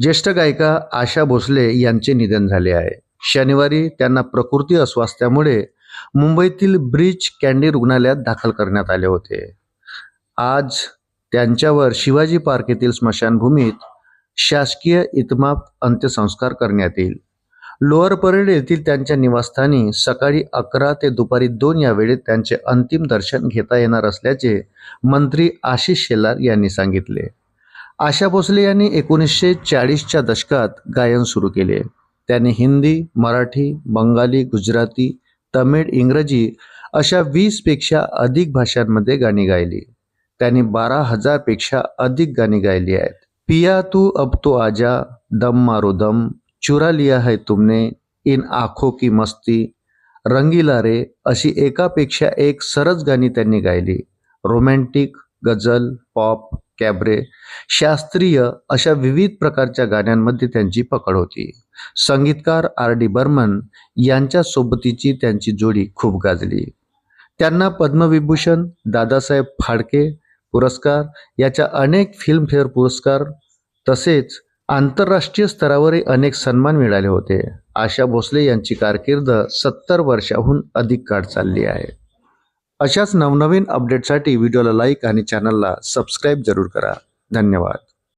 ज्येष्ठ गायिका आशा भोसले यांचे निधन झाले आहे. शनिवारी त्यांना प्रकृती अस्वास्थ्यामुळे मुंबईतील ब्रीच कँडी रुग्णालयात दाखल करण्यात आले होते. आज त्यांच्यावर शिवाजी पार्क येथील स्मशानभूमीत शासकीय इतमामात अंत्यसंस्कार करण्यात येईल. लोअर परेड येथील त्यांच्या निवासस्थानी सकाळी 11 ते दुपारी 2 या वेळेत त्यांचे अंतिम दर्शन घेता येणार असल्याचे मंत्री आशिष शेलार यांनी सांगितले. आशा भोसले यांनी 1940च्या दशकात गायन सुरू केले. त्यांनी हिंदी, मराठी, बंगाली, गुजराती, तमिळ, इंग्रजी अशा 20 पेक्षा अधिक भाषांमध्ये गाणी गायली. त्यांनी 12,000 पेक्षा अधिक गाणी गायली आहेत. पिया तू अब तो आजा, दम मारो दम, चुरा लिया है तुमने, इन आँखों की मस्ती, रंगीला रे अशी एकापेक्षा एक सरस गाणी त्यांनी गायली. रोमॅन्टिक, गझल, पॉप, कॅबरे, शास्त्रीय अशा विविध प्रकारच्या गाण्यांमध्ये त्यांची पकड होती. संगीतकार R.D. बर्मन यांच्या सोबतीची त्यांची जोडी खूप गाजली. त्यांना पद्मविभूषण, दादासाहेब फाळके पुरस्कार याच्या अनेक फिल्मफेअर पुरस्कार तसेच आंतरराष्ट्रीय स्तरावरही अनेक सन्मान मिळाले होते. आशा भोसले यांची कारकीर्द 70 वर्षाहून अधिक काळ चालली आहे. अशाच नवनवीन अपडेटसाठी व्हिडिओला लाईक आणि चॅनलला सबस्क्राईब जरूर करा. धन्यवाद.